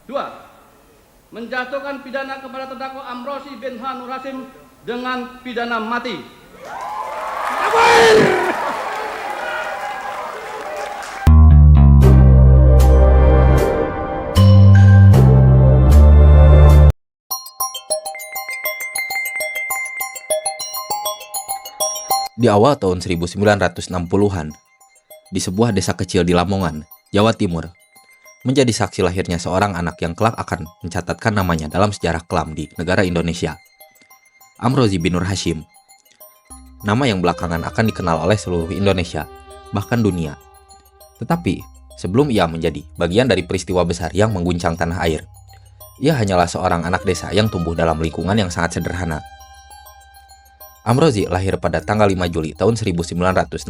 Dua, menjatuhkan pidana kepada terdakwa Amrozi bin H. Nur Hasim dengan pidana mati. Di awal tahun 1960-an, di sebuah desa kecil di Lamongan, Jawa Timur, menjadi saksi lahirnya seorang anak yang kelak akan mencatatkan namanya dalam sejarah kelam di negara Indonesia. Amrozi bin Nur Hasim, nama yang belakangan akan dikenal oleh seluruh Indonesia, bahkan dunia. Tetapi, sebelum ia menjadi bagian dari peristiwa besar yang mengguncang tanah air, ia hanyalah seorang anak desa yang tumbuh dalam lingkungan yang sangat sederhana. Amrozi lahir pada tanggal 5 Juli tahun 1962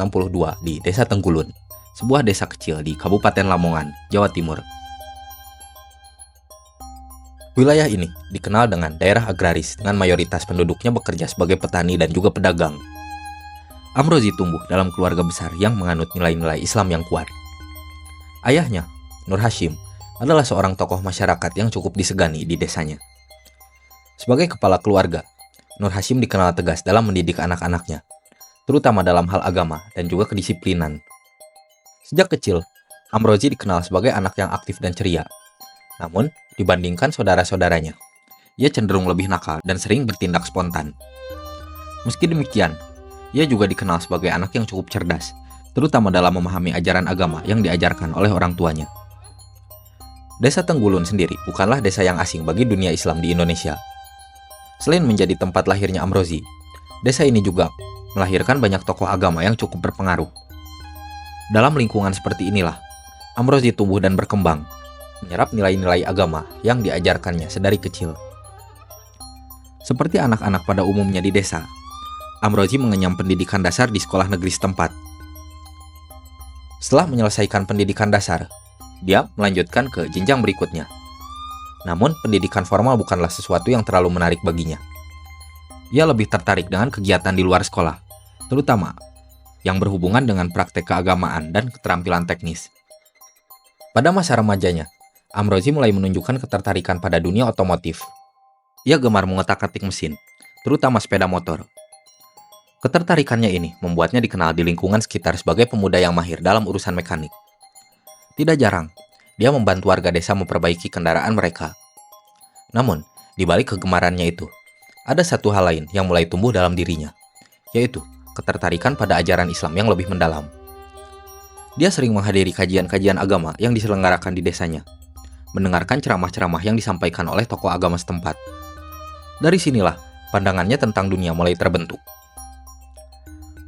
di Desa Tenggulun, sebuah desa kecil di Kabupaten Lamongan, Jawa Timur. Wilayah ini dikenal dengan daerah agraris dengan mayoritas penduduknya bekerja sebagai petani dan juga pedagang. Amrozi tumbuh dalam keluarga besar yang menganut nilai-nilai Islam yang kuat. Ayahnya, Nur Hasim, adalah seorang tokoh masyarakat yang cukup disegani di desanya. Sebagai kepala keluarga, Nur Hasim dikenal tegas dalam mendidik anak-anaknya, terutama dalam hal agama dan juga kedisiplinan. Sejak kecil, Amrozi dikenal sebagai anak yang aktif dan ceria. Namun, dibandingkan saudara-saudaranya, ia cenderung lebih nakal dan sering bertindak spontan. Meski demikian, ia juga dikenal sebagai anak yang cukup cerdas, terutama dalam memahami ajaran agama yang diajarkan oleh orang tuanya. Desa Tenggulun sendiri bukanlah desa yang asing bagi dunia Islam di Indonesia. Selain menjadi tempat lahirnya Amrozi, desa ini juga melahirkan banyak tokoh agama yang cukup berpengaruh. Dalam lingkungan seperti inilah, Amrozi tumbuh dan berkembang, menyerap nilai-nilai agama yang diajarkannya sedari kecil. Seperti anak-anak pada umumnya di desa, Amrozi mengenyam pendidikan dasar di sekolah negeri setempat. Setelah menyelesaikan pendidikan dasar, dia melanjutkan ke jenjang berikutnya. Namun, pendidikan formal bukanlah sesuatu yang terlalu menarik baginya. Ia lebih tertarik dengan kegiatan di luar sekolah, terutama yang berhubungan dengan praktek keagamaan dan keterampilan teknis. Pada masa remajanya, Amrozi mulai menunjukkan ketertarikan pada dunia otomotif. Ia gemar mengotak-atik mesin, terutama sepeda motor. Ketertarikannya ini membuatnya dikenal di lingkungan sekitar sebagai pemuda yang mahir dalam urusan mekanik. Tidak jarang, dia membantu warga desa memperbaiki kendaraan mereka. Namun, di balik kegemarannya itu, ada satu hal lain yang mulai tumbuh dalam dirinya, yaitu ketertarikan pada ajaran Islam yang lebih mendalam. Dia sering menghadiri kajian-kajian agama yang diselenggarakan di desanya, mendengarkan ceramah-ceramah yang disampaikan oleh tokoh agama setempat. Dari sinilah, pandangannya tentang dunia mulai terbentuk.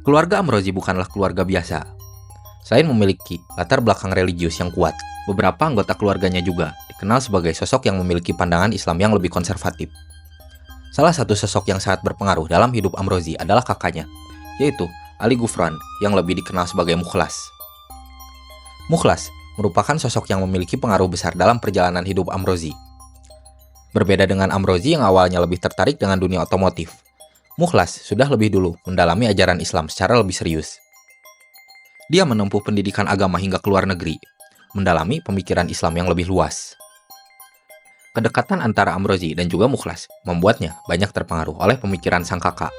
Keluarga Amrozi bukanlah keluarga biasa. Selain memiliki latar belakang religius yang kuat, beberapa anggota keluarganya juga dikenal sebagai sosok yang memiliki pandangan Islam yang lebih konservatif. Salah satu sosok yang sangat berpengaruh dalam hidup Amrozi adalah kakaknya, yaitu Ali Gufron yang lebih dikenal sebagai Mukhlas. Mukhlas merupakan sosok yang memiliki pengaruh besar dalam perjalanan hidup Amrozi. Berbeda dengan Amrozi yang awalnya lebih tertarik dengan dunia otomotif, Mukhlas sudah lebih dulu mendalami ajaran Islam secara lebih serius. Dia menempuh pendidikan agama hingga ke luar negeri, mendalami pemikiran Islam yang lebih luas. Kedekatan antara Amrozi dan juga Mukhlas membuatnya banyak terpengaruh oleh pemikiran sang kakak.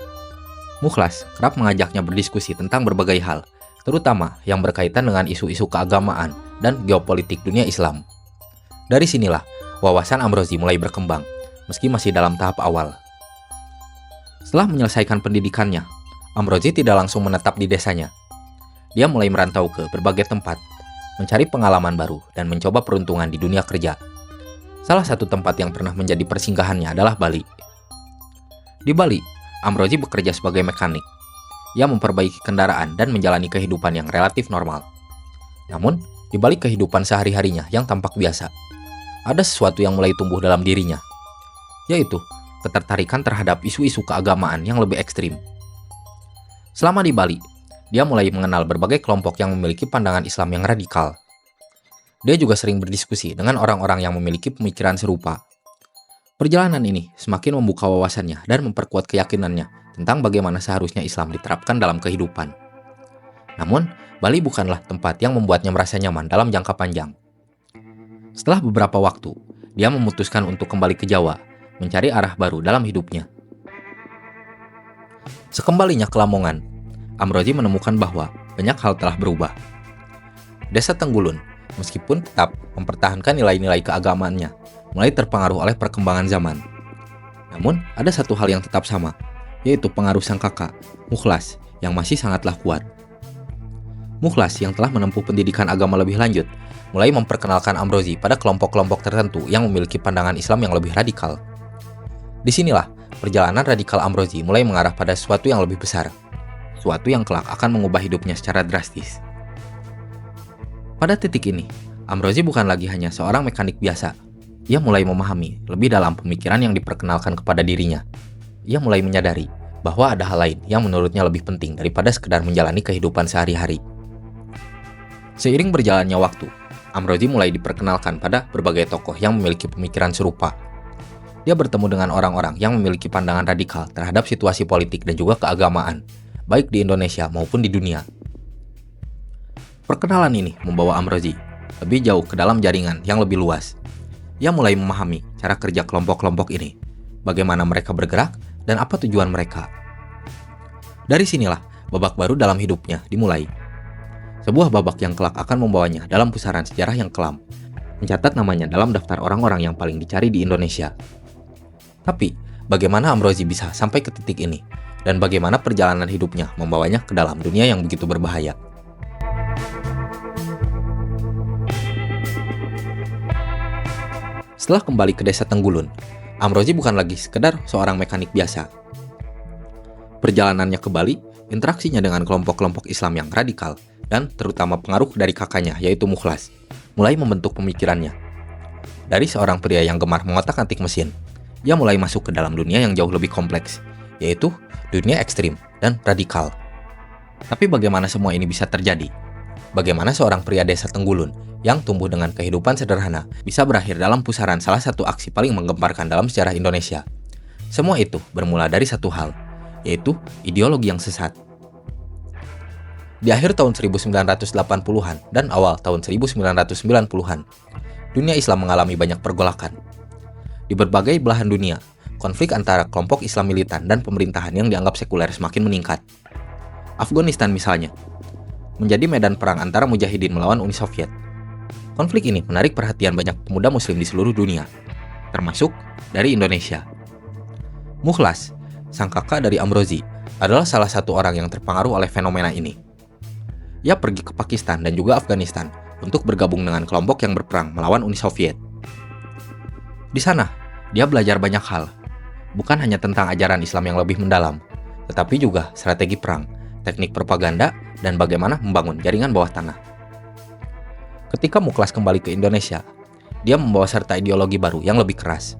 Mukhlas kerap mengajaknya berdiskusi tentang berbagai hal, terutama yang berkaitan dengan isu-isu keagamaan dan geopolitik dunia Islam. Dari sinilah, wawasan Amrozi mulai berkembang, meski masih dalam tahap awal. Setelah menyelesaikan pendidikannya, Amrozi tidak langsung menetap di desanya. Dia mulai merantau ke berbagai tempat, mencari pengalaman baru dan mencoba peruntungan di dunia kerja. Salah satu tempat yang pernah menjadi persinggahannya adalah Bali. Di Bali, Amrozi bekerja sebagai mekanik. Ia memperbaiki kendaraan dan menjalani kehidupan yang relatif normal. Namun, di balik kehidupan sehari-harinya yang tampak biasa, ada sesuatu yang mulai tumbuh dalam dirinya, yaitu ketertarikan terhadap isu-isu keagamaan yang lebih ekstrim. Selama di Bali, dia mulai mengenal berbagai kelompok yang memiliki pandangan Islam yang radikal. Dia juga sering berdiskusi dengan orang-orang yang memiliki pemikiran serupa. Perjalanan ini semakin membuka wawasannya dan memperkuat keyakinannya tentang bagaimana seharusnya Islam diterapkan dalam kehidupan. Namun, Bali bukanlah tempat yang membuatnya merasa nyaman dalam jangka panjang. Setelah beberapa waktu, dia memutuskan untuk kembali ke Jawa, mencari arah baru dalam hidupnya. Sekembalinya ke Lamongan, Amrozi menemukan bahwa banyak hal telah berubah. Desa Tenggulun, meskipun tetap mempertahankan nilai-nilai keagamaannya, mulai terpengaruh oleh perkembangan zaman. Namun, ada satu hal yang tetap sama, yaitu pengaruh sang kakak, Mukhlas, yang masih sangatlah kuat. Mukhlas yang telah menempuh pendidikan agama lebih lanjut, mulai memperkenalkan Amrozi pada kelompok-kelompok tertentu yang memiliki pandangan Islam yang lebih radikal. Disinilah, perjalanan radikal Amrozi mulai mengarah pada sesuatu yang lebih besar, sesuatu yang kelak akan mengubah hidupnya secara drastis. Pada titik ini, Amrozi bukan lagi hanya seorang mekanik biasa. Ia mulai memahami lebih dalam pemikiran yang diperkenalkan kepada dirinya. Ia mulai menyadari bahwa ada hal lain yang menurutnya lebih penting daripada sekedar menjalani kehidupan sehari-hari. Seiring berjalannya waktu, Amrozi mulai diperkenalkan pada berbagai tokoh yang memiliki pemikiran serupa. Dia bertemu dengan orang-orang yang memiliki pandangan radikal terhadap situasi politik dan juga keagamaan, baik di Indonesia maupun di dunia. Perkenalan ini membawa Amrozi lebih jauh ke dalam jaringan yang lebih luas. Ia mulai memahami cara kerja kelompok-kelompok ini, bagaimana mereka bergerak, dan apa tujuan mereka. Dari sinilah babak baru dalam hidupnya dimulai. Sebuah babak yang kelak akan membawanya dalam pusaran sejarah yang kelam, mencatat namanya dalam daftar orang-orang yang paling dicari di Indonesia. Tapi, bagaimana Amrozi bisa sampai ke titik ini, dan bagaimana perjalanan hidupnya membawanya ke dalam dunia yang begitu berbahaya? Setelah kembali ke desa Tenggulun, Amrozi bukan lagi sekedar seorang mekanik biasa. Perjalanannya ke Bali, interaksinya dengan kelompok-kelompok Islam yang radikal, dan terutama pengaruh dari kakaknya yaitu Mukhlas, mulai membentuk pemikirannya. Dari seorang pria yang gemar mengotak-atik mesin, ia mulai masuk ke dalam dunia yang jauh lebih kompleks, yaitu dunia ekstrim dan radikal. Tapi bagaimana semua ini bisa terjadi? Bagaimana seorang pria desa Tenggulun yang tumbuh dengan kehidupan sederhana bisa berakhir dalam pusaran salah satu aksi paling menggemparkan dalam sejarah Indonesia? Semua itu bermula dari satu hal, yaitu ideologi yang sesat. Di akhir tahun 1980-an dan awal tahun 1990-an, dunia Islam mengalami banyak pergolakan. Di berbagai belahan dunia, konflik antara kelompok Islam militan dan pemerintahan yang dianggap sekuler semakin meningkat. Afghanistan misalnya, menjadi medan perang antara mujahidin melawan Uni Soviet. Konflik ini menarik perhatian banyak pemuda muslim di seluruh dunia, termasuk dari Indonesia. Mukhlas, sang kakak dari Amrozi, adalah salah satu orang yang terpengaruh oleh fenomena ini. Ia pergi ke Pakistan dan juga Afghanistan untuk bergabung dengan kelompok yang berperang melawan Uni Soviet. Di sana, dia belajar banyak hal, bukan hanya tentang ajaran Islam yang lebih mendalam, tetapi juga strategi perang, teknik propaganda, dan bagaimana membangun jaringan bawah tanah. Ketika Mukhlas kembali ke Indonesia, dia membawa serta ideologi baru yang lebih keras.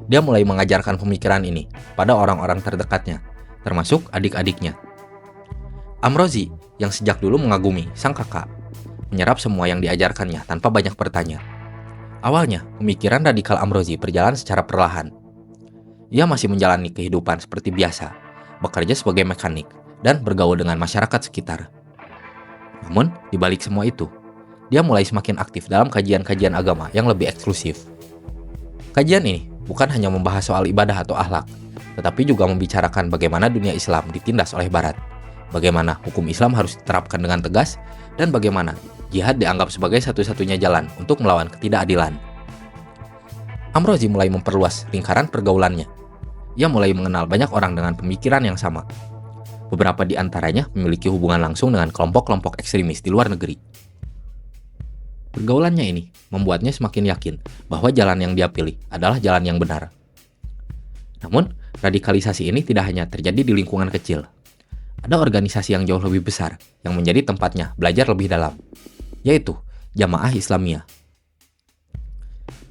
Dia mulai mengajarkan pemikiran ini pada orang-orang terdekatnya, termasuk adik-adiknya. Amrozi, yang sejak dulu mengagumi sang kakak, menyerap semua yang diajarkannya tanpa banyak bertanya. Awalnya, pemikiran radikal Amrozi berjalan secara perlahan. Ia masih menjalani kehidupan seperti biasa, bekerja sebagai mekanik, dan bergaul dengan masyarakat sekitar. Namun, di balik semua itu, dia mulai semakin aktif dalam kajian-kajian agama yang lebih eksklusif. Kajian ini bukan hanya membahas soal ibadah atau akhlak, tetapi juga membicarakan bagaimana dunia Islam ditindas oleh Barat, bagaimana hukum Islam harus diterapkan dengan tegas, dan bagaimana jihad dianggap sebagai satu-satunya jalan untuk melawan ketidakadilan. Amrozi mulai memperluas lingkaran pergaulannya. Ia mulai mengenal banyak orang dengan pemikiran yang sama. Beberapa di antaranya memiliki hubungan langsung dengan kelompok-kelompok ekstremis di luar negeri. Pergaulannya ini membuatnya semakin yakin bahwa jalan yang dia pilih adalah jalan yang benar. Namun, radikalisasi ini tidak hanya terjadi di lingkungan kecil. Ada organisasi yang jauh lebih besar yang menjadi tempatnya belajar lebih dalam, yaitu Jamaah Islamiyah.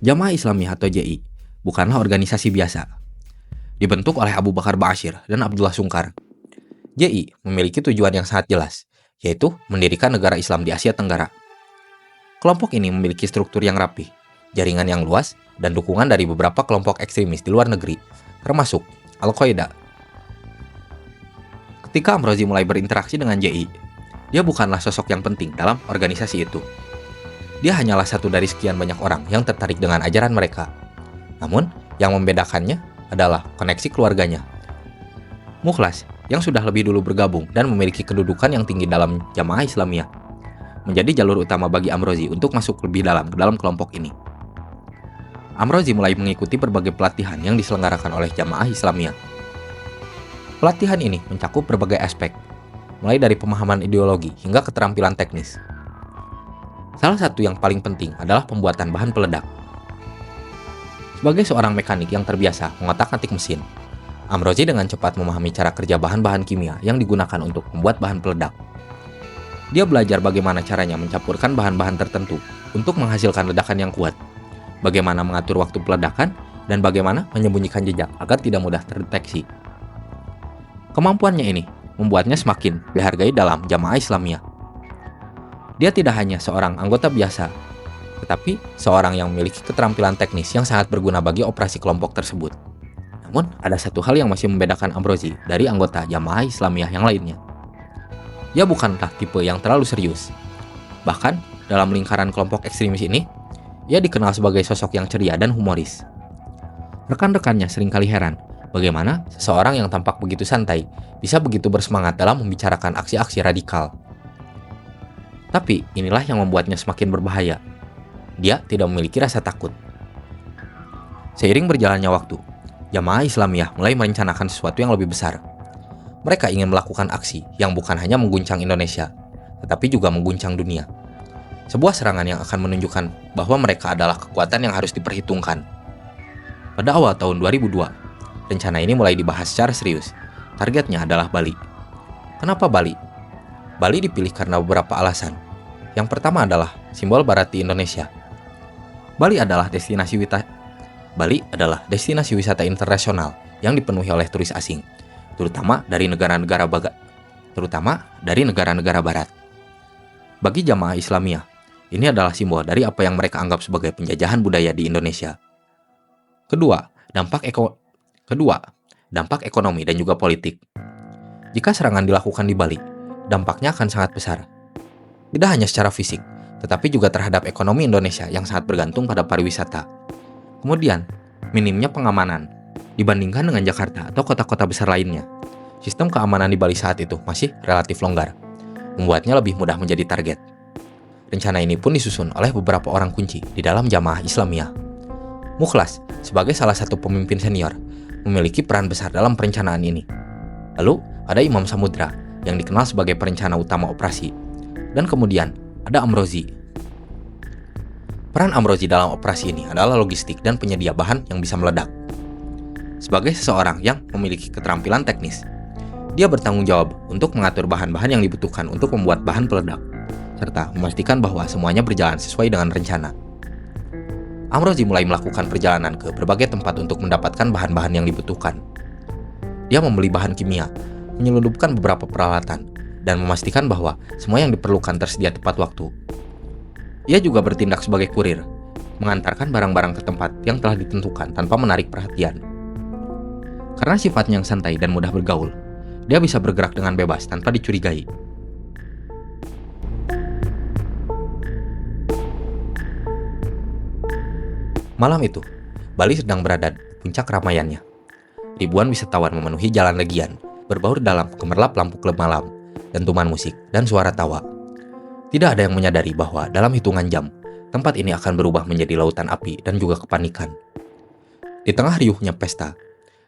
Jamaah Islamiyah atau JI bukanlah organisasi biasa. Dibentuk oleh Abu Bakar Ba'asyir dan Abdullah Sungkar. JI memiliki tujuan yang sangat jelas, yaitu mendirikan negara Islam di Asia Tenggara. Kelompok ini memiliki struktur yang rapi, jaringan yang luas, dan dukungan dari beberapa kelompok ekstremis di luar negeri, termasuk Al-Qaeda. Ketika Amrozi mulai berinteraksi dengan JI, dia bukanlah sosok yang penting dalam organisasi itu. Dia hanyalah satu dari sekian banyak orang yang tertarik dengan ajaran mereka. Namun, yang membedakannya adalah koneksi keluarganya. Mukhlas, yang sudah lebih dulu bergabung dan memiliki kedudukan yang tinggi dalam Jamaah Islamiyah, menjadi jalur utama bagi Amrozi untuk masuk lebih dalam ke dalam kelompok ini. Amrozi mulai mengikuti berbagai pelatihan yang diselenggarakan oleh Jamaah Islamiyah. Pelatihan ini mencakup berbagai aspek, mulai dari pemahaman ideologi hingga keterampilan teknis. Salah satu yang paling penting adalah pembuatan bahan peledak. Sebagai seorang mekanik yang terbiasa mengotak-atik mesin, Amrozi dengan cepat memahami cara kerja bahan-bahan kimia yang digunakan untuk membuat bahan peledak. Dia belajar bagaimana caranya mencampurkan bahan-bahan tertentu untuk menghasilkan ledakan yang kuat, bagaimana mengatur waktu peledakan, dan bagaimana menyembunyikan jejak agar tidak mudah terdeteksi. Kemampuannya ini membuatnya semakin dihargai dalam Jamaah Islamiyah. Dia tidak hanya seorang anggota biasa, tetapi seorang yang memiliki keterampilan teknis yang sangat berguna bagi operasi kelompok tersebut. Namun, ada satu hal yang masih membedakan Amrozi dari anggota Jamaah Islamiyah yang lainnya. Ia bukanlah tipe yang terlalu serius. Bahkan, dalam lingkaran kelompok ekstremis ini, ia dikenal sebagai sosok yang ceria dan humoris. Rekan-rekannya seringkali heran bagaimana seseorang yang tampak begitu santai bisa begitu bersemangat dalam membicarakan aksi-aksi radikal. Tapi inilah yang membuatnya semakin berbahaya. Dia tidak memiliki rasa takut. Seiring berjalannya waktu, Jamaah Islamiyah mulai merencanakan sesuatu yang lebih besar. Mereka ingin melakukan aksi yang bukan hanya mengguncang Indonesia, tetapi juga mengguncang dunia. Sebuah serangan yang akan menunjukkan bahwa mereka adalah kekuatan yang harus diperhitungkan. Pada awal tahun 2002, rencana ini mulai dibahas secara serius. Targetnya adalah Bali. Kenapa Bali? Bali dipilih karena beberapa alasan. Yang pertama adalah simbol barat di Indonesia. Bali adalah destinasi wisata internasional yang dipenuhi oleh turis asing, terutama dari negara-negara barat. Bagi Jamaah Islamiyah, ini adalah simbol dari apa yang mereka anggap sebagai penjajahan budaya di Indonesia. Kedua, dampak ekonomi dan juga politik. Jika serangan dilakukan di Bali, dampaknya akan sangat besar. Tidak hanya secara fisik, tetapi juga terhadap ekonomi Indonesia yang sangat bergantung pada pariwisata. Kemudian, minimnya pengamanan. Dibandingkan dengan Jakarta atau kota-kota besar lainnya, sistem keamanan di Bali saat itu masih relatif longgar, membuatnya lebih mudah menjadi target. Rencana ini pun disusun oleh beberapa orang kunci di dalam Jamaah Islamiyah. Mukhlas, sebagai salah satu pemimpin senior, memiliki peran besar dalam perencanaan ini. Lalu, ada Imam Samudra, yang dikenal sebagai perencana utama operasi. Dan kemudian, ada Amrozi. Peran Amrozi dalam operasi ini adalah logistik dan penyedia bahan yang bisa meledak. Sebagai seseorang yang memiliki keterampilan teknis, dia bertanggung jawab untuk mengatur bahan-bahan yang dibutuhkan untuk membuat bahan peledak, serta memastikan bahwa semuanya berjalan sesuai dengan rencana. Amrozi mulai melakukan perjalanan ke berbagai tempat untuk mendapatkan bahan-bahan yang dibutuhkan. Dia membeli bahan kimia, menyelundupkan beberapa peralatan, dan memastikan bahwa semua yang diperlukan tersedia tepat waktu. Ia juga bertindak sebagai kurir, mengantarkan barang-barang ke tempat yang telah ditentukan tanpa menarik perhatian. Karena sifatnya yang santai dan mudah bergaul, dia bisa bergerak dengan bebas tanpa dicurigai. Malam itu, Bali sedang berada di puncak keramaiannya. Ribuan wisatawan memenuhi jalan Legian, berbaur dalam gemerlap lampu klub malam, dentuman musik, dan suara tawa. Tidak ada yang menyadari bahwa dalam hitungan jam, tempat ini akan berubah menjadi lautan api dan juga kepanikan. Di tengah riuhnya pesta,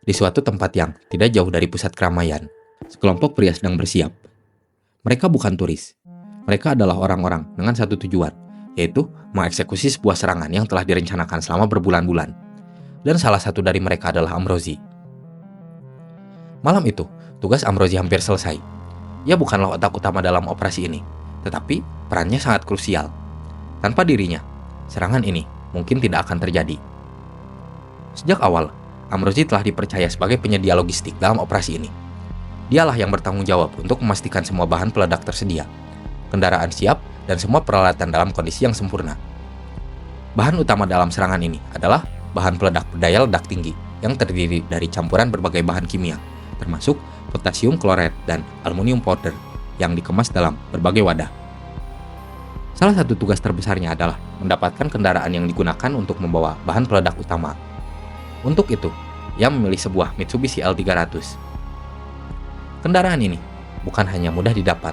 di suatu tempat yang tidak jauh dari pusat keramaian, sekelompok pria sedang bersiap. Mereka bukan turis. Mereka adalah orang-orang dengan satu tujuan, yaitu mengeksekusi sebuah serangan yang telah direncanakan selama berbulan-bulan. Dan salah satu dari mereka adalah Amrozi. Malam itu, tugas Amrozi hampir selesai. Ia bukanlah otak utama dalam operasi ini, tetapi perannya sangat krusial. Tanpa dirinya, serangan ini mungkin tidak akan terjadi. Sejak awal, Amrozi telah dipercaya sebagai penyedia logistik dalam operasi ini. Dialah yang bertanggung jawab untuk memastikan semua bahan peledak tersedia, kendaraan siap, dan semua peralatan dalam kondisi yang sempurna. Bahan utama dalam serangan ini adalah bahan peledak berdaya ledak tinggi yang terdiri dari campuran berbagai bahan kimia, termasuk potasium kloret dan aluminium powder yang dikemas dalam berbagai wadah. Salah satu tugas terbesarnya adalah mendapatkan kendaraan yang digunakan untuk membawa bahan peledak utama. Untuk itu, ia memilih sebuah Mitsubishi L300. Kendaraan ini bukan hanya mudah didapat,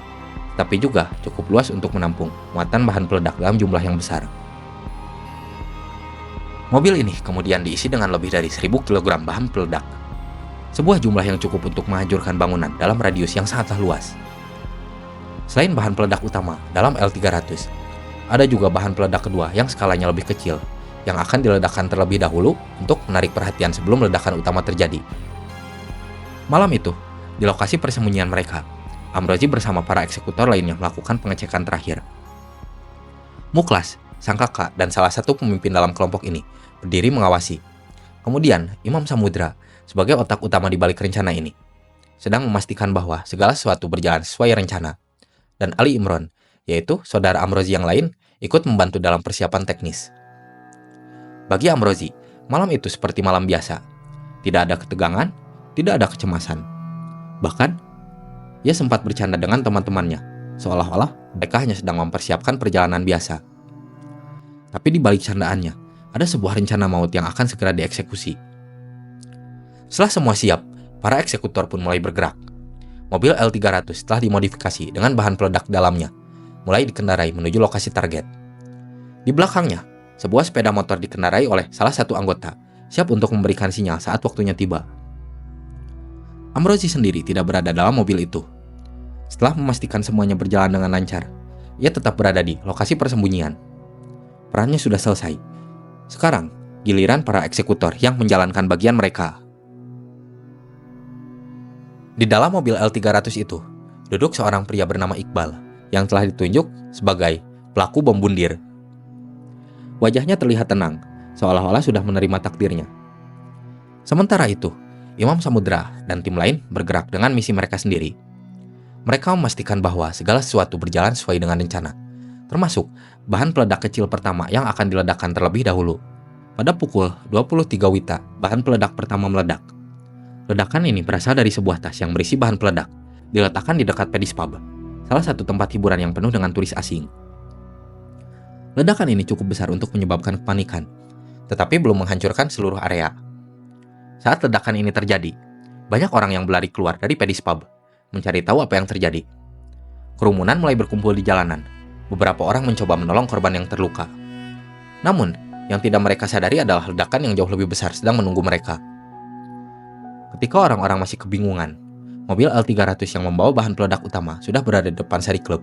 tapi juga cukup luas untuk menampung muatan bahan peledak dalam jumlah yang besar. Mobil ini kemudian diisi dengan lebih dari 1000 kg bahan peledak. Sebuah jumlah yang cukup untuk menghancurkan bangunan dalam radius yang sangatlah luas. Selain bahan peledak utama dalam L300, ada juga bahan peledak kedua yang skalanya lebih kecil, yang akan diledakkan terlebih dahulu untuk menarik perhatian sebelum ledakan utama terjadi. Malam itu, di lokasi persembunyian mereka, Amrozi bersama para eksekutor lainnya melakukan pengecekan terakhir. Muklas, sang kakak, dan salah satu pemimpin dalam kelompok ini berdiri mengawasi. Kemudian, Imam Samudra, sebagai otak utama di balik rencana ini, sedang memastikan bahwa segala sesuatu berjalan sesuai rencana. Dan Ali Imron, yaitu saudara Amrozi yang lain, ikut membantu dalam persiapan teknis. Bagi Amrozi, malam itu seperti malam biasa. Tidak ada ketegangan, tidak ada kecemasan. Bahkan, ia sempat bercanda dengan teman-temannya, seolah-olah mereka hanya sedang mempersiapkan perjalanan biasa. Tapi di balik candaannya, ada sebuah rencana maut yang akan segera dieksekusi. Setelah semua siap, para eksekutor pun mulai bergerak. Mobil L300 telah dimodifikasi dengan bahan peledak dalamnya, mulai dikendarai menuju lokasi target. Di belakangnya, sebuah sepeda motor dikendarai oleh salah satu anggota, siap untuk memberikan sinyal saat waktunya tiba. Amrozi sendiri tidak berada dalam mobil itu. Setelah memastikan semuanya berjalan dengan lancar, ia tetap berada di lokasi persembunyian. Perannya sudah selesai. Sekarang, giliran para eksekutor yang menjalankan bagian mereka. Di dalam mobil L300 itu, duduk seorang pria bernama Iqbal yang telah ditunjuk sebagai pelaku bom bundir. Wajahnya terlihat tenang, seolah-olah sudah menerima takdirnya. Sementara itu, Imam Samudra dan tim lain bergerak dengan misi mereka sendiri. Mereka memastikan bahwa segala sesuatu berjalan sesuai dengan rencana, termasuk bahan peledak kecil pertama yang akan diledakkan terlebih dahulu. Pada pukul 23 Wita, bahan peledak pertama meledak. Ledakan ini berasal dari sebuah tas yang berisi bahan peledak, diletakkan di dekat Pedis Pub, salah satu tempat hiburan yang penuh dengan turis asing. Ledakan ini cukup besar untuk menyebabkan kepanikan, tetapi belum menghancurkan seluruh area. Saat ledakan ini terjadi, banyak orang yang berlari keluar dari Pedis Pub, mencari tahu apa yang terjadi. Kerumunan mulai berkumpul di jalanan. Beberapa orang mencoba menolong korban yang terluka. Namun, yang tidak mereka sadari adalah ledakan yang jauh lebih besar sedang menunggu mereka. Ketika orang-orang masih kebingungan, mobil L300 yang membawa bahan peledak utama sudah berada di depan seri klub.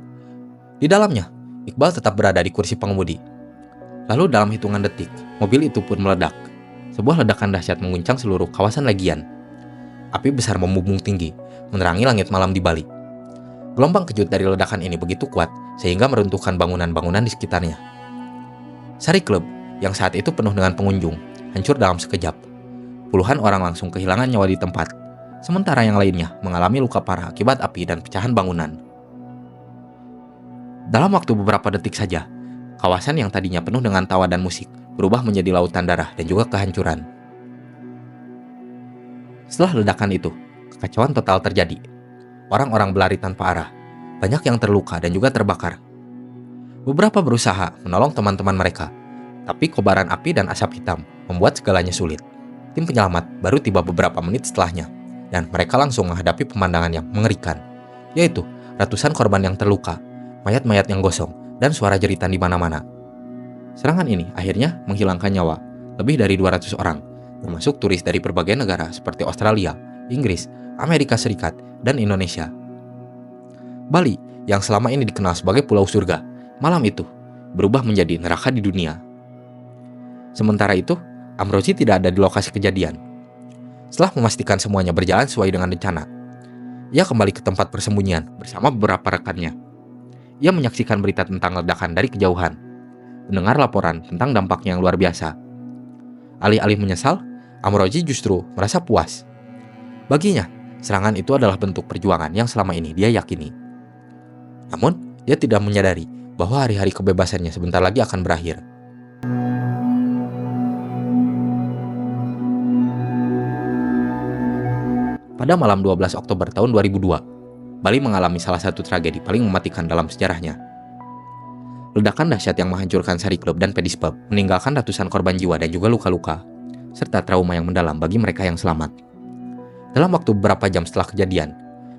Di dalamnya, Iqbal tetap berada di kursi pengemudi. Lalu dalam hitungan detik, mobil itu pun meledak. Sebuah ledakan dahsyat mengguncang seluruh kawasan Legian. Api besar membumbung tinggi, menerangi langit malam di Bali. Gelombang kejut dari ledakan ini begitu kuat sehingga meruntuhkan bangunan-bangunan di sekitarnya. Sari klub yang saat itu penuh dengan pengunjung hancur dalam sekejap. Puluhan orang langsung kehilangan nyawa di tempat, sementara yang lainnya mengalami luka parah akibat api dan pecahan bangunan. Dalam waktu beberapa detik saja, kawasan yang tadinya penuh dengan tawa dan musik berubah menjadi lautan darah dan juga kehancuran. Setelah ledakan itu, kekacauan total terjadi. Orang-orang berlari tanpa arah, banyak yang terluka dan juga terbakar. Beberapa berusaha menolong teman-teman mereka, tapi kobaran api dan asap hitam membuat segalanya sulit. Tim penyelamat baru tiba beberapa menit setelahnya, dan mereka langsung menghadapi pemandangan yang mengerikan, yaitu ratusan korban yang terluka, mayat-mayat yang gosong, dan suara jeritan di mana-mana. Serangan ini akhirnya menghilangkan nyawa lebih dari 200 orang, termasuk turis dari berbagai negara seperti Australia, Inggris, Amerika Serikat, dan Indonesia. Bali, yang selama ini dikenal sebagai Pulau Surga, malam itu berubah menjadi neraka di dunia. Sementara itu, Amrozi tidak ada di lokasi kejadian. Setelah memastikan semuanya berjalan sesuai dengan rencana, ia kembali ke tempat persembunyian bersama beberapa rekannya. Ia menyaksikan berita tentang ledakan dari kejauhan, mendengar laporan tentang dampaknya yang luar biasa. Alih-alih menyesal, Amrozi justru merasa puas. Baginya, serangan itu adalah bentuk perjuangan yang selama ini dia yakini. Namun, dia tidak menyadari bahwa hari-hari kebebasannya sebentar lagi akan berakhir. Pada malam 12 Oktober tahun 2002, Bali mengalami salah satu tragedi paling mematikan dalam sejarahnya. Ledakan dahsyat yang menghancurkan Sari Club dan Pedis Pub meninggalkan ratusan korban jiwa dan juga luka-luka, serta trauma yang mendalam bagi mereka yang selamat. Dalam waktu beberapa jam setelah kejadian,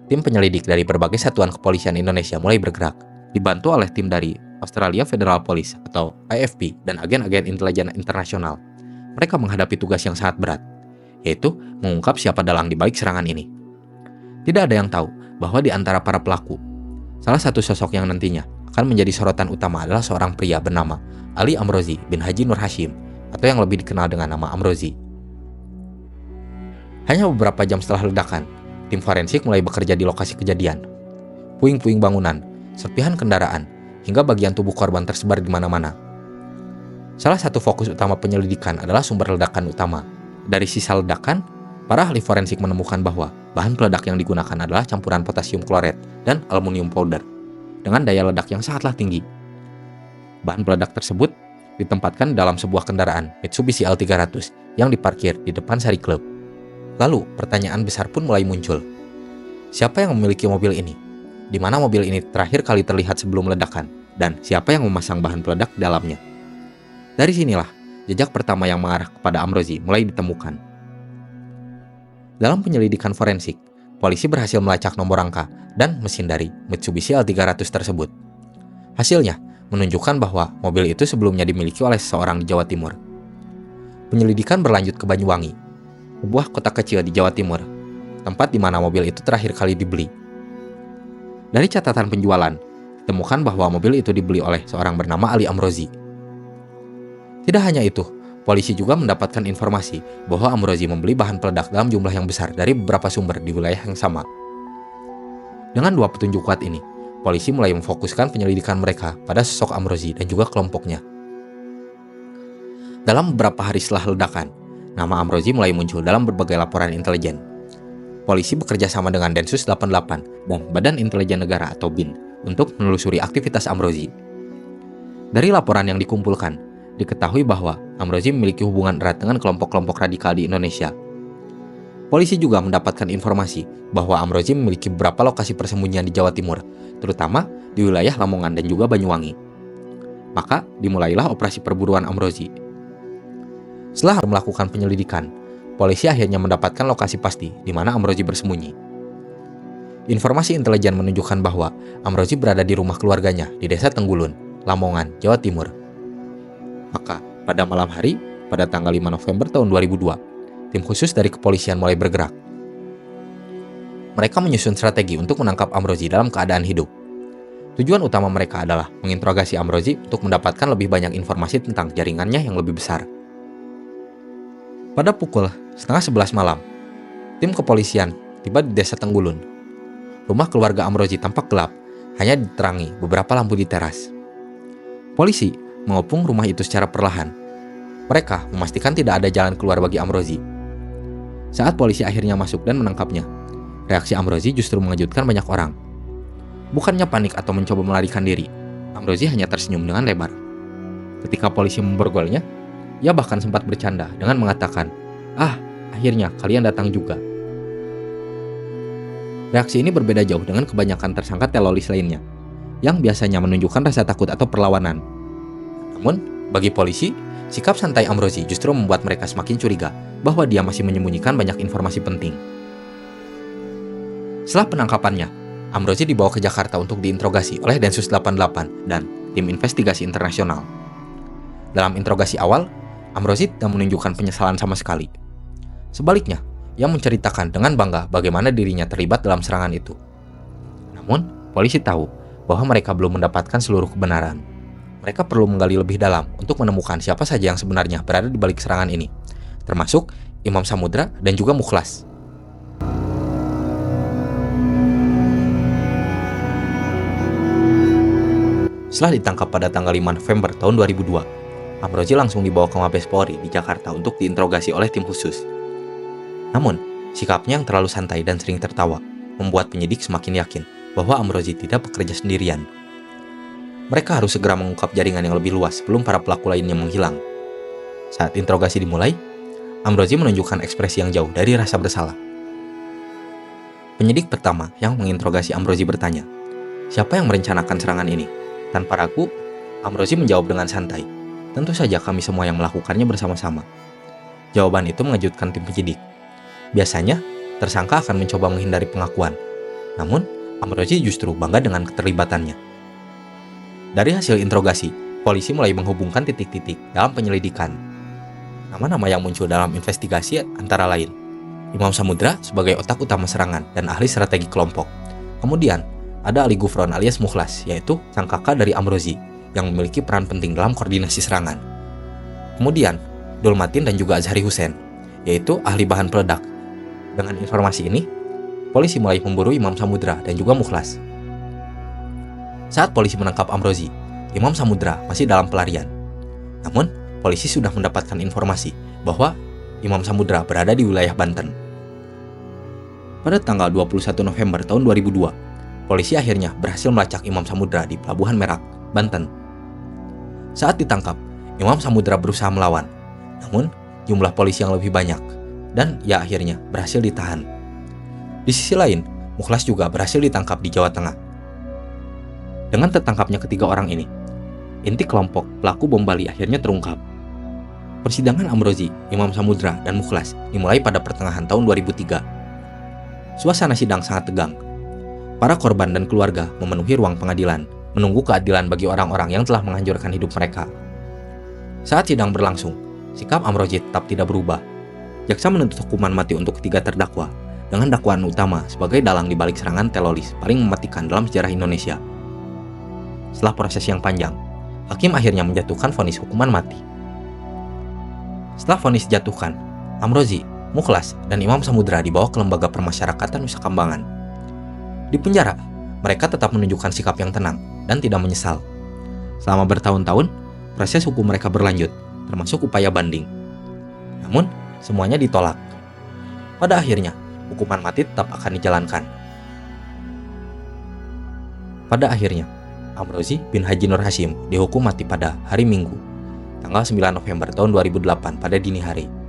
tim penyelidik dari berbagai satuan kepolisian Indonesia mulai bergerak, dibantu oleh tim dari Australia Federal Police atau AFP dan agen-agen intelijen internasional. Mereka menghadapi tugas yang sangat berat, yaitu mengungkap siapa dalang di balik serangan ini. Tidak ada yang tahu bahwa di antara para pelaku, salah satu sosok yang nantinya akan menjadi sorotan utama adalah seorang pria bernama Ali Amrozi bin Haji Nur Hashim, atau yang lebih dikenal dengan nama Amrozi. Hanya beberapa jam setelah ledakan, tim forensik mulai bekerja di lokasi kejadian. Puing-puing bangunan, serpihan kendaraan, hingga bagian tubuh korban tersebar di mana-mana. Salah satu fokus utama penyelidikan adalah sumber ledakan utama. Dari sisa ledakan, para ahli forensik menemukan bahwa bahan peledak yang digunakan adalah campuran potasium kloret dan aluminium powder dengan daya ledak yang sangatlah tinggi. Bahan peledak tersebut ditempatkan dalam sebuah kendaraan Mitsubishi L300 yang diparkir di depan Sari Club. Lalu, pertanyaan besar pun mulai muncul. Siapa yang memiliki mobil ini? Di mana mobil ini terakhir kali terlihat sebelum ledakan? Dan siapa yang memasang bahan peledak di dalamnya? Dari sinilah, jejak pertama yang mengarah kepada Amrozi mulai ditemukan. Dalam penyelidikan forensik, polisi berhasil melacak nomor rangka dan mesin dari Mitsubishi L300 tersebut. Hasilnya menunjukkan bahwa mobil itu sebelumnya dimiliki oleh seseorang di Jawa Timur. Penyelidikan berlanjut ke Banyuwangi, sebuah kota kecil di Jawa Timur, tempat di mana mobil itu terakhir kali dibeli. Dari catatan penjualan, ditemukan bahwa mobil itu dibeli oleh seorang bernama Ali Amrozi. Tidak hanya itu, polisi juga mendapatkan informasi bahwa Amrozi membeli bahan peledak dalam jumlah yang besar dari beberapa sumber di wilayah yang sama. Dengan dua petunjuk kuat ini, polisi mulai memfokuskan penyelidikan mereka pada sosok Amrozi dan juga kelompoknya. Dalam beberapa hari setelah ledakan, nama Amrozi mulai muncul dalam berbagai laporan intelijen. Polisi bekerja sama dengan Densus 88 dan Badan Intelijen Negara atau BIN untuk menelusuri aktivitas Amrozi. Dari laporan yang dikumpulkan, diketahui bahwa Amrozi memiliki hubungan erat dengan kelompok-kelompok radikal di Indonesia. Polisi juga mendapatkan informasi bahwa Amrozi memiliki beberapa lokasi persembunyian di Jawa Timur, terutama di wilayah Lamongan dan juga Banyuwangi. Maka dimulailah operasi perburuan Amrozi. Setelah melakukan penyelidikan, polisi akhirnya mendapatkan lokasi pasti di mana Amrozi bersembunyi. Informasi intelijen menunjukkan bahwa Amrozi berada di rumah keluarganya di Desa Tenggulun, Lamongan, Jawa Timur. Maka pada malam hari, pada tanggal 5 November tahun 2002, tim khusus dari kepolisian mulai bergerak. Mereka menyusun strategi untuk menangkap Amrozi dalam keadaan hidup. Tujuan utama mereka adalah menginterogasi Amrozi untuk mendapatkan lebih banyak informasi tentang jaringannya yang lebih besar. Pada pukul 10:30 malam, tim kepolisian tiba di Desa Tenggulun. Rumah keluarga Amrozi tampak gelap, hanya diterangi beberapa lampu di teras. Polisi mengepung rumah itu secara perlahan. Mereka memastikan tidak ada jalan keluar bagi Amrozi. Saat polisi akhirnya masuk dan menangkapnya, reaksi Amrozi justru mengejutkan banyak orang. Bukannya panik atau mencoba melarikan diri, Amrozi hanya tersenyum dengan lebar. Ketika polisi memborgolnya, ia bahkan sempat bercanda dengan mengatakan, "Ah, akhirnya kalian datang juga." Reaksi ini berbeda jauh dengan kebanyakan tersangka teroris lainnya, yang biasanya menunjukkan rasa takut atau perlawanan. Namun, bagi polisi, sikap santai Amrozi justru membuat mereka semakin curiga bahwa dia masih menyembunyikan banyak informasi penting. Setelah penangkapannya, Amrozi dibawa ke Jakarta untuk diinterogasi oleh Densus 88 dan tim investigasi internasional. Dalam interogasi awal, Amrozi tidak menunjukkan penyesalan sama sekali. Sebaliknya, ia menceritakan dengan bangga bagaimana dirinya terlibat dalam serangan itu. Namun, polisi tahu bahwa mereka belum mendapatkan seluruh kebenaran. Mereka perlu menggali lebih dalam untuk menemukan siapa saja yang sebenarnya berada di balik serangan ini, termasuk Imam Samudra dan juga Mukhlas. Setelah ditangkap pada tanggal 5 November tahun 2002, Amrozi langsung dibawa ke Mabes Polri di Jakarta untuk diinterogasi oleh tim khusus. Namun, sikapnya yang terlalu santai dan sering tertawa membuat penyidik semakin yakin bahwa Amrozi tidak bekerja sendirian. Mereka harus segera mengungkap jaringan yang lebih luas sebelum para pelaku lainnya menghilang. Saat interogasi dimulai, Amrozi menunjukkan ekspresi yang jauh dari rasa bersalah. Penyidik pertama yang menginterogasi Amrozi bertanya, "Siapa yang merencanakan serangan ini? Tanpa ragu, Amrozi menjawab dengan santai, "Tentu saja kami semua yang melakukannya bersama-sama." Jawaban itu mengejutkan tim penyidik. Biasanya, tersangka akan mencoba menghindari pengakuan. Namun, Amrozi justru bangga dengan keterlibatannya. Dari hasil interogasi, polisi mulai menghubungkan titik-titik dalam penyelidikan. Nama-nama yang muncul dalam investigasi antara lain Imam Samudra sebagai otak utama serangan dan ahli strategi kelompok. Kemudian, ada Ali Gufron alias Mukhlas, yaitu sang kakak dari Amrozi, yang memiliki peran penting dalam koordinasi serangan. Kemudian, Dul Matin dan juga Azhari Hussein, yaitu ahli bahan peledak. Dengan informasi ini, polisi mulai memburu Imam Samudra dan juga Mukhlas. Saat polisi menangkap Amrozi, Imam Samudra masih dalam pelarian. Namun, polisi sudah mendapatkan informasi bahwa Imam Samudra berada di wilayah Banten. Pada tanggal 21 November tahun 2002, polisi akhirnya berhasil melacak Imam Samudra di Pelabuhan Merak, Banten. Saat ditangkap, Imam Samudra berusaha melawan. Namun, jumlah polisi yang lebih banyak, dan ia akhirnya berhasil ditahan. Di sisi lain, Mukhlas juga berhasil ditangkap di Jawa Tengah. Dengan tertangkapnya ketiga orang ini, inti kelompok pelaku bom Bali akhirnya terungkap. Persidangan Amrozi, Imam Samudra, dan Mukhlas dimulai pada pertengahan tahun 2003. Suasana sidang sangat tegang. Para korban dan keluarga memenuhi ruang pengadilan, menunggu keadilan bagi orang-orang yang telah menghancurkan hidup mereka. Saat sidang berlangsung, sikap Amrozi tetap tidak berubah. Jaksa menuntut hukuman mati untuk ketiga terdakwa, dengan dakwaan utama sebagai dalang di balik serangan teroris paling mematikan dalam sejarah Indonesia. Setelah proses yang panjang, hakim akhirnya menjatuhkan vonis hukuman mati. Setelah vonis dijatuhkan, Amrozi, Mukhlas, dan Imam Samudra dibawa ke Lembaga Permasyarakatan Nusa Kambangan. Di penjara, mereka tetap menunjukkan sikap yang tenang dan tidak menyesal. Selama bertahun-tahun, proses hukum mereka berlanjut, termasuk upaya banding. Namun, semuanya ditolak. Pada akhirnya, hukuman mati tetap akan dijalankan. Pada akhirnya, Amrozi bin Haji Nur Hasyim dihukum mati pada hari Minggu, tanggal 9 November tahun 2008 pada dini hari.